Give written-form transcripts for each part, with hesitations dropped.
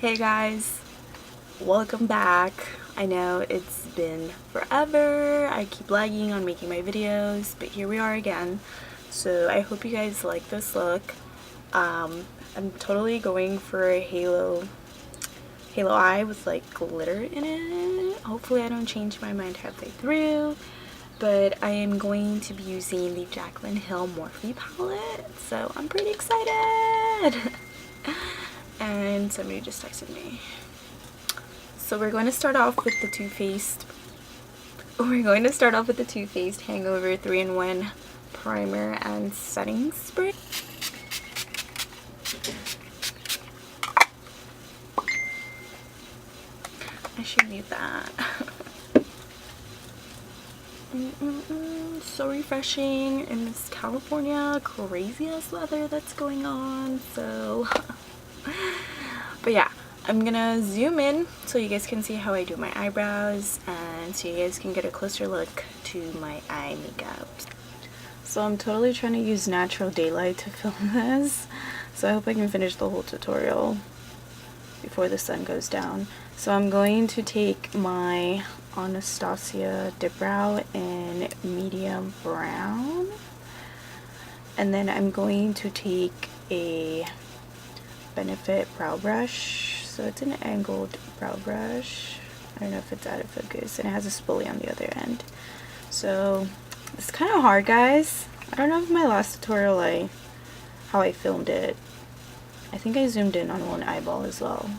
Hey guys, welcome back. I know it's been forever. I keep lagging on making my videos, but here we are again. So I hope you guys like this look. I'm totally going for a Halo Eye with like glitter in it. Hopefully I don't change my mind halfway through. But I am going to be using the Jaclyn Hill Morphe palette, so I'm pretty excited. And somebody just texted me. So we're going to start off with the Too Faced. Hangover 3-in-1 primer and setting spray. I should use that. So refreshing in this California crazy ass weather that's going on. So but yeah, I'm gonna zoom in so you guys can see how I do my eyebrows and so you guys can get a closer look to my eye makeup. So I'm totally trying to use natural daylight to film this, so I hope I can finish the whole tutorial before the sun goes down. So I'm going to take my Anastasia dip brow in medium brown, and then I'm going to take a Benefit brow brush. So it's an angled brow brush. I don't know if it's out of focus, and it has a spoolie on the other end. So it's kind of hard, guys. I don't know if my last tutorial how I filmed it. I think I zoomed in on one eyeball as well.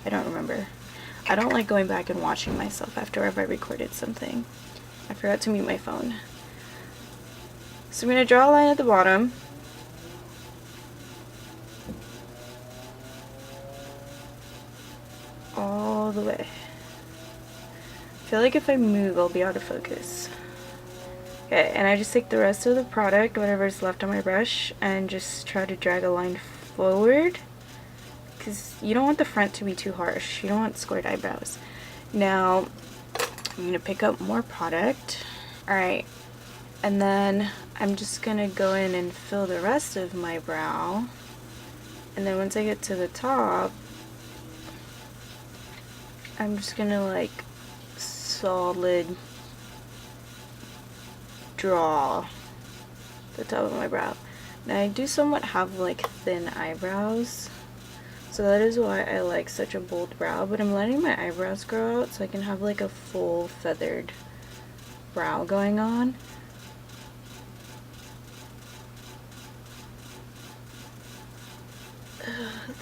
I don't remember. I don't like going back and watching myself after I recorded something. I forgot to mute my phone. So I'm going to draw a line at the bottom. All the way. I feel like if I move, I'll be out of focus. Okay, and I just take the rest of the product, whatever's left on my brush, and just try to drag a line forward. Because you don't want the front to be too harsh. You don't want squared eyebrows. Now, I'm going to pick up more product. Alright, and then I'm just going to go in and fill the rest of my brow. And then once I get to the top, I'm just going to like solid draw the top of my brow. Now I do somewhat have like thin eyebrows. So that is why I like such a bold brow, but I'm letting my eyebrows grow out so I can have like a full feathered brow going on.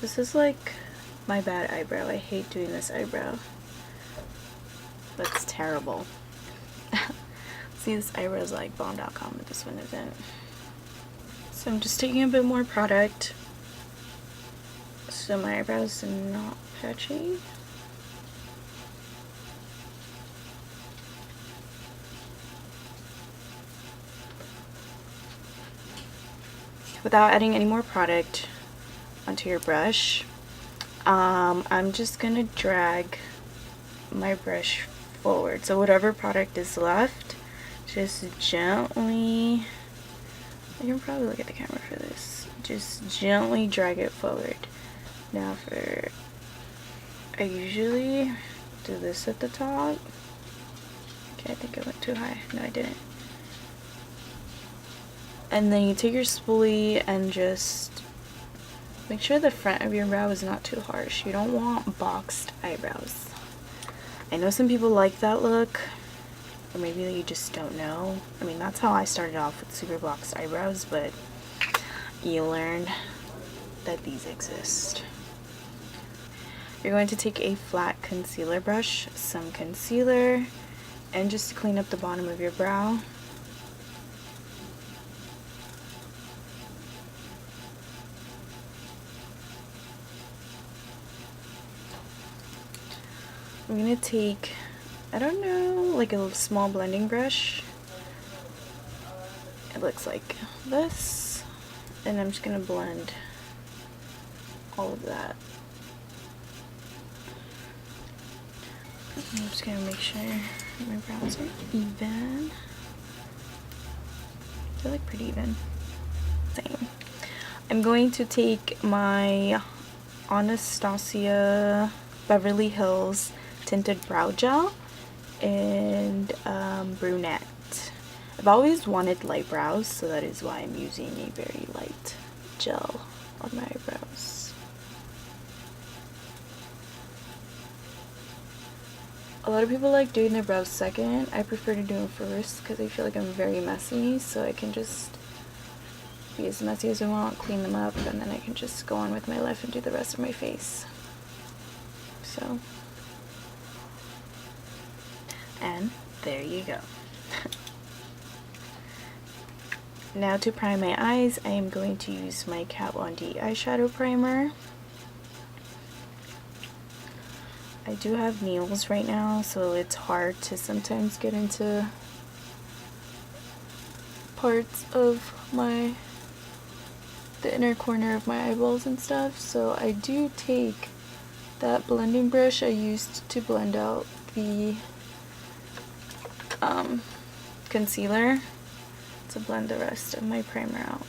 This is like my bad eyebrow. I hate doing this eyebrow. That's terrible. See, this eyebrow is like bomb.com, but this one isn't. So I'm just taking a bit more product so my eyebrows are not patchy. Without adding any more product onto your brush, I'm just gonna drag my brush forward. So whatever product is left, just gently, I can probably look at the camera for this, just gently drag it forward. Now I usually do this at the top. Okay, I think I went too high. No, I didn't. And then you take your spoolie and just make sure the front of your brow is not too harsh. You don't want boxed eyebrows. I know some people like that look, or maybe you just don't know. I mean, that's how I started off with super boxed eyebrows, but you learn that these exist. You're going to take a flat concealer brush, some concealer, and just clean up the bottom of your brow. I'm going to take, I don't know, like a small blending brush. It looks like this. And I'm just going to blend all of that. I'm just going to make sure my brows are even. They look pretty even. Same. I'm going to take my Anastasia Beverly Hills Tinted Brow Gel and brunette. I've always wanted light brows, so that is why I'm using a very light gel on my eyebrows. A lot of people like doing their brows second. I prefer to do them first because I feel like I'm very messy, so I can just be as messy as I want, clean them up, and then I can just go on with my life and do the rest of my face. So, and there you go. Now to prime my eyes, I am going to use my Kat Von D eyeshadow primer. I do have nails right now, so it's hard to sometimes get into parts of the inner corner of my eyeballs and stuff, so I do take that blending brush I used to blend out the concealer to blend the rest of my primer out.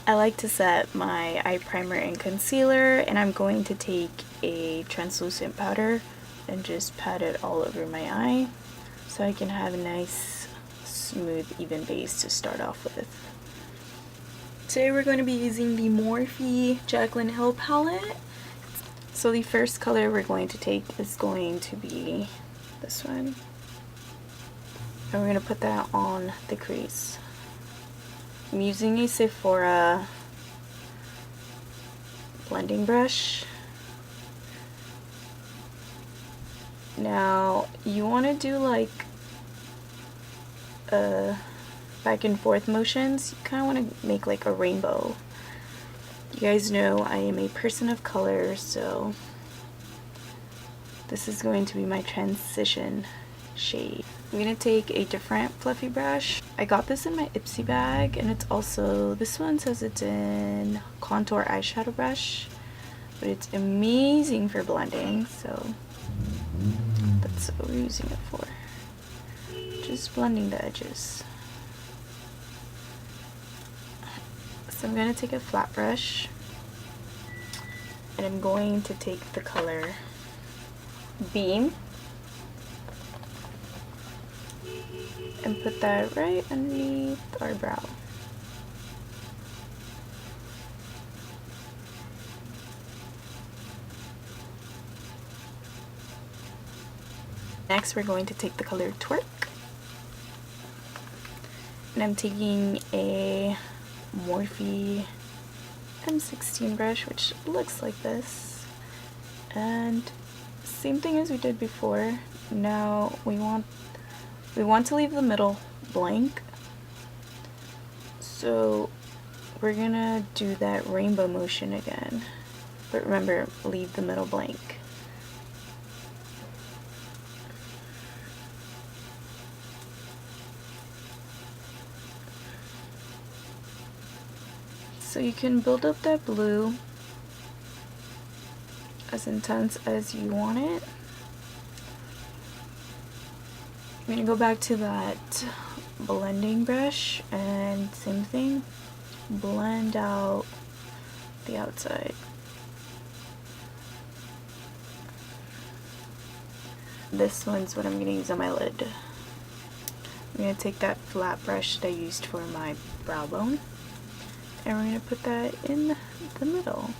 I like to set my eye primer and concealer, and I'm going to take a translucent powder and just pat it all over my eye so I can have a nice smooth even base to start off with. Today we're going to be using the Morphe Jaclyn Hill Palette. So the first color we're going to take is going to be this one, and we're going to put that on the crease. I'm using a Sephora blending brush. Now you want to do like back and forth motions. You kind of want to make like a rainbow. You guys know I am a person of color, so this is going to be my transition shade. I'm going to take a different fluffy brush. I got this in my Ipsy bag, and it's also, this one says it's in contour eyeshadow brush, but it's amazing for blending, so that's what we're using it for. Just blending the edges. So I'm going to take a flat brush, and I'm going to take the color Beam and put that right underneath our brow. Next we're going to take the color Twerk, and I'm taking a Morphe M16 brush, which looks like this, and same thing as we did before. Now we want to leave the middle blank, so we're gonna do that rainbow motion again, but remember, leave the middle blank. So you can build up that blue as intense as you want it. I'm gonna go back to that blending brush and same thing, blend out the outside. This one's what I'm gonna use on my lid. I'm gonna take that flat brush that I used for my brow bone, and we're gonna put that in the middle.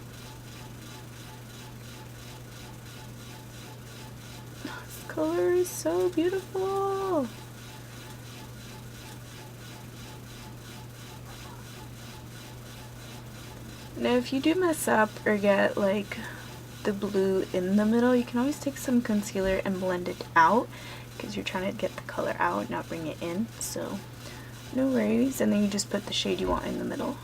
This color is so beautiful. Now if you do mess up or get like the blue in the middle, you can always take some concealer and blend it out, because you're trying to get the color out, not bring it in, so no worries. And then you just put the shade you want in the middle.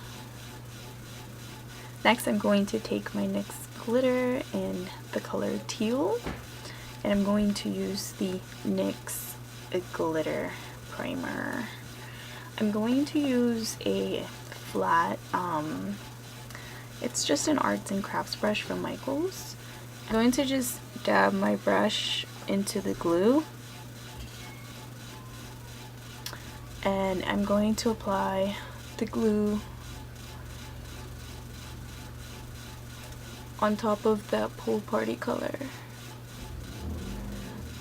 Next I'm going to take my NYX glitter in the color Teal, and I'm going to use the NYX glitter primer. I'm going to use a flat, it's just an arts and crafts brush from Michaels. I'm going to just dab my brush into the glue, and I'm going to apply the glue on top of that pool party color.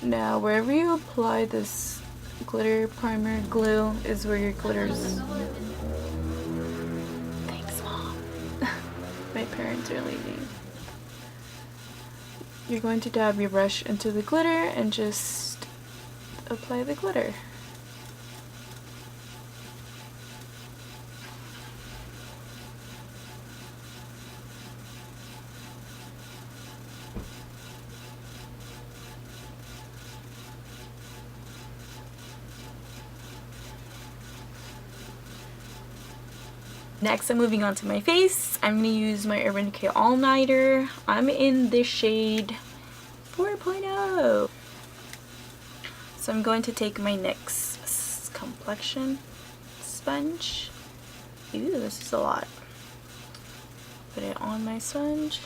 Now wherever you apply this glitter primer glue is where your glitters. Thanks, Mom. My parents are leaving. You're going to dab your brush into the glitter and just apply the glitter. Next, I'm moving on to my face. I'm going to use my Urban Decay All Nighter. I'm in the shade 4.0. So I'm going to take my NYX complexion sponge. Ooh, this is a lot. Put it on my sponge.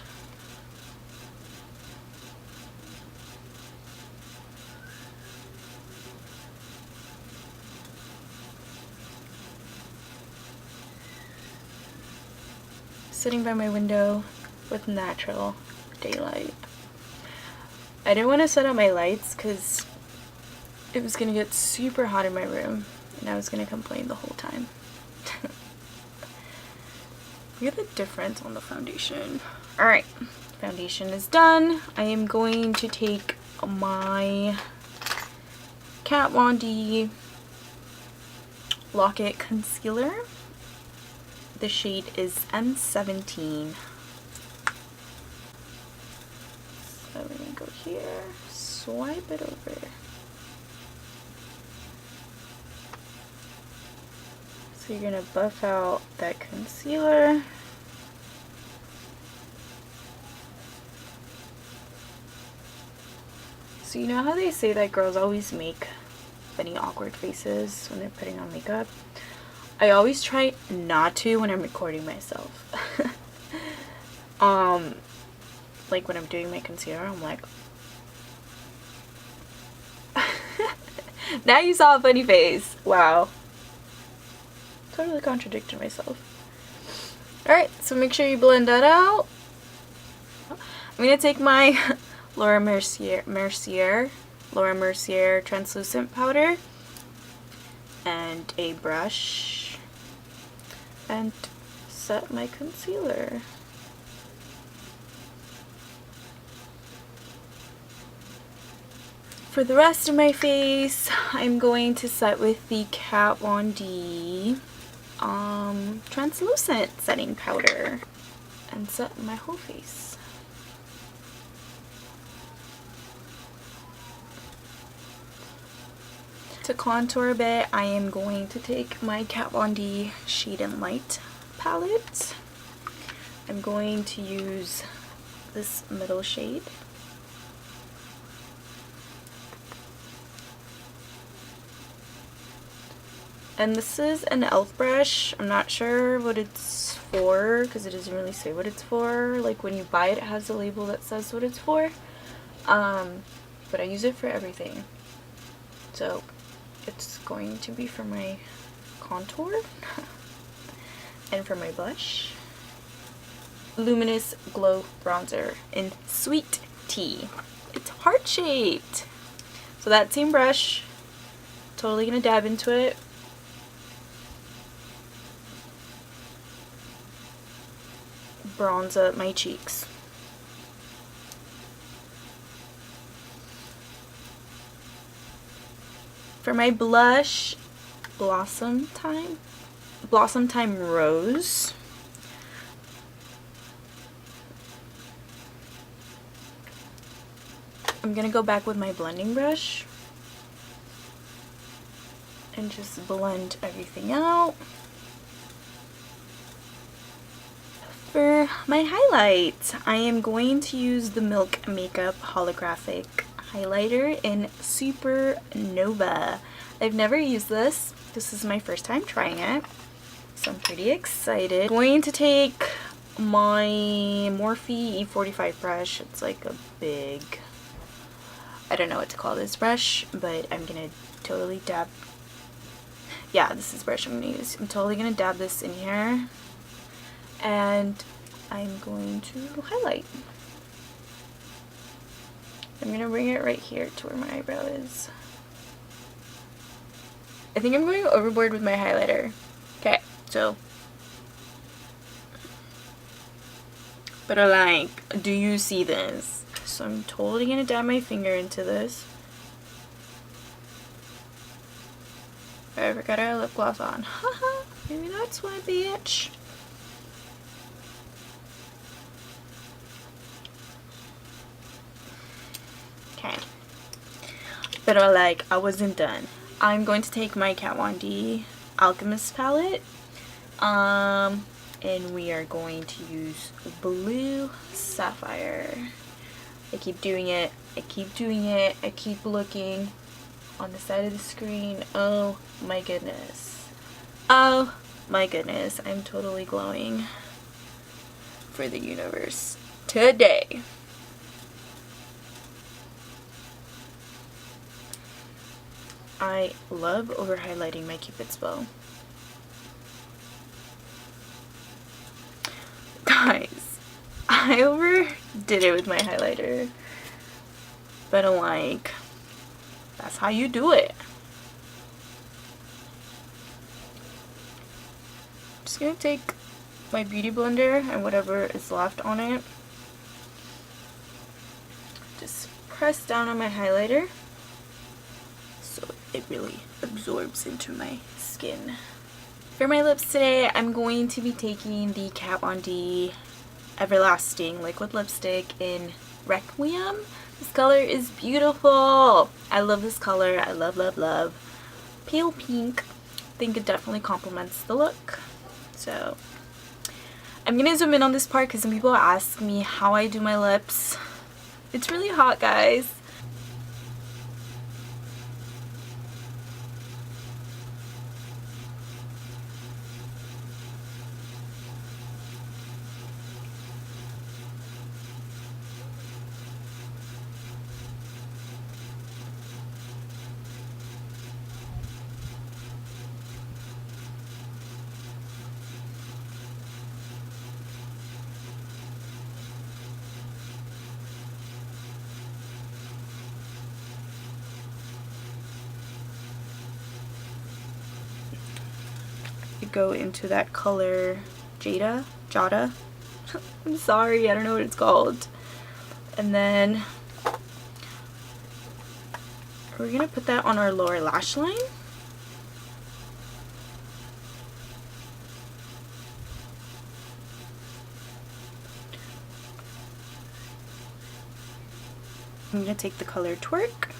Sitting by my window with natural daylight. I didn't want to set up my lights because it was going to get super hot in my room and I was going to complain the whole time. Look at the difference on the foundation. Alright, foundation is done. I am going to take my Kat Von D Lock-It Concealer. The shade is M17. So we're gonna go here, swipe it over. So you're gonna buff out that concealer. So you know how they say that girls always make funny awkward faces when they're putting on makeup? I always try not to when I'm recording myself. Like when I'm doing my concealer, I'm like, now you saw a funny face. Wow. Totally contradicted myself. Alright, so make sure you blend that out. I'm going to take my Laura Mercier translucent powder and a brush and set my concealer. For the rest of my face, I'm going to set with the Kat Von D translucent setting powder and set my whole face. To contour a bit, I am going to take my Kat Von D Shade and Light palette. I'm going to use this middle shade. And this is an e.l.f. brush. I'm not sure what it's for because it doesn't really say what it's for. Like when you buy it, it has a label that says what it's for. But I use it for everything. So it's going to be for my contour and for my blush. Luminous Glow Bronzer in Sweet Tea. It's heart-shaped. So that same brush, totally gonna dab into it. Bronze up my cheeks. For my blush, Blossom Time Rose. I'm gonna go back with my blending brush and just blend everything out. For my highlights, I am going to use the Milk Makeup Holographic Highlighter in Supernova. I've never used this. This is my first time trying it, so I'm pretty excited. I'm going to take my Morphe E45 brush. It's like a big, I don't know what to call this brush, but I'm gonna totally dab yeah, this is the brush I'm going to use. I'm totally going to dab this in here. And I'm going to highlight. I'm going to bring it right here to where my eyebrow is. I think I'm going overboard with my highlighter. Okay, so. But like, do you see this? So I'm totally going to dab my finger into this. I forgot I had lip gloss on. Haha, maybe that's why, bitch. Okay. But like, I wasn't done. I'm going to take my Kat Von D Alchemist palette. And we are going to use Blue Sapphire. I keep doing it. I keep doing it. I keep looking on the side of the screen. Oh my goodness. Oh my goodness. I'm totally glowing for the universe today. I love over highlighting my Cupid's bow. Guys, I overdid it with my highlighter. But I'm like, that's how you do it. I'm just gonna take my beauty blender and whatever is left on it. Just press down on my highlighter so it really absorbs into my skin. For my lips today, I'm going to be taking the Kat Von D Everlasting Liquid Lipstick in Requiem. This color is beautiful. I love this color. I love, love, love. Pale pink. I think it definitely complements the look. So I'm going to zoom in on this part because some people ask me how I do my lips. It's really hot, guys. Go into that color Jada. I'm sorry, I don't know what it's called. And then we're gonna put that on our lower lash line. I'm gonna take the color Twerk.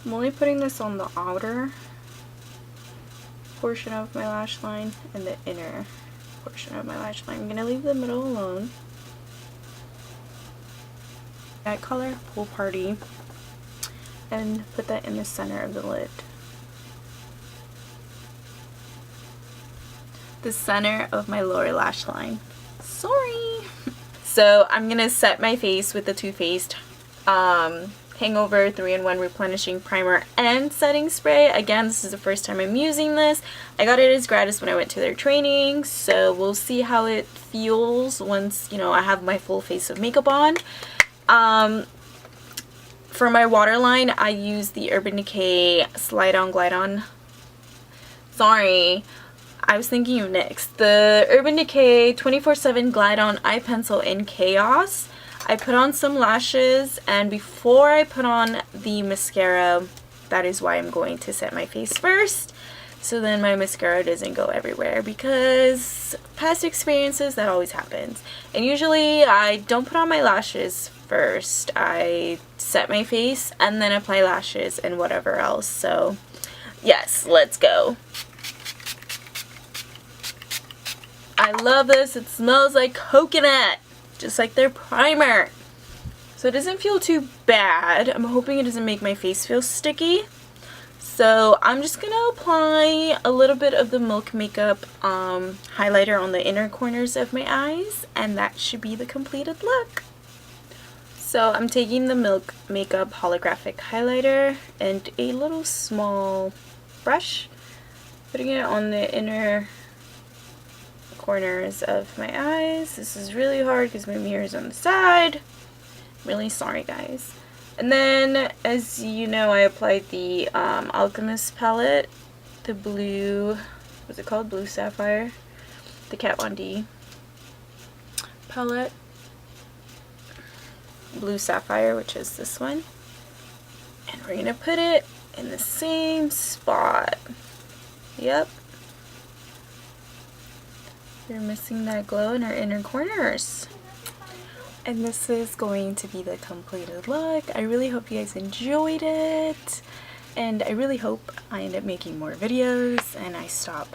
I'm only putting this on the outer portion of my lash line and the inner portion of my lash line. I'm going to leave the middle alone. That color, Pool Party, and put that in the center of the lid. The center of my lower lash line. Sorry! So I'm going to set my face with the Too Faced Hangover 3-in-1 Replenishing Primer and Setting Spray. Again, this is the first time I'm using this. I got it as gratis when I went to their training, so we'll see how it feels once, you know, I have my full face of makeup on. For my waterline, I use the Urban Decay Slide On Glide On. Sorry, I was thinking of NYX. The Urban Decay 24/7 Glide On Eye Pencil in Chaos. I put on some lashes, and before I put on the mascara, that is why I'm going to set my face first, so then my mascara doesn't go everywhere, because past experiences, that always happens. And usually I don't put on my lashes first. I set my face and then apply lashes and whatever else. So yes, let's go. I love this. It smells like coconut, just like their primer. So it doesn't feel too bad. I'm hoping it doesn't make my face feel sticky. So I'm just gonna apply a little bit of the Milk Makeup highlighter on the inner corners of my eyes, and that should be the completed look. So I'm taking the Milk Makeup Holographic Highlighter and a little small brush, putting it on the inner corners of my eyes. This is really hard because my mirror is on the side. Really sorry, guys. And then, as you know, I applied the Alchemist palette, the blue, what's it called? Blue Sapphire, the Kat Von D palette. Blue Sapphire, which is this one. And we're going to put it in the same spot. Yep. We're missing that glow in our inner corners. And this is going to be the completed look. I really hope you guys enjoyed it. And I really hope I end up making more videos and I stop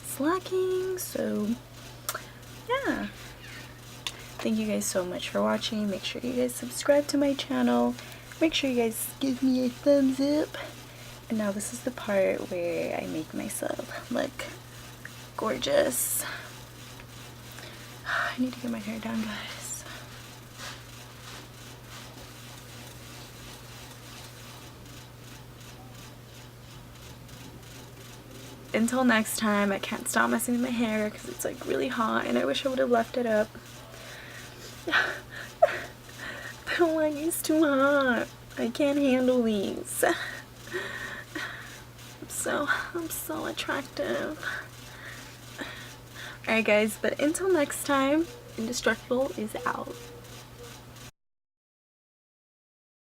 slacking. So, yeah. Thank you guys so much for watching. Make sure you guys subscribe to my channel. Make sure you guys give me a thumbs up. And now this is the part where I make myself look gorgeous. I need to get my hair done, guys. Until next time, I can't stop messing with my hair because it's like really hot and I wish I would have left it up. The light is too hot. I can't handle these. I'm so attractive. Alright guys, but until next time, Indestructible is out.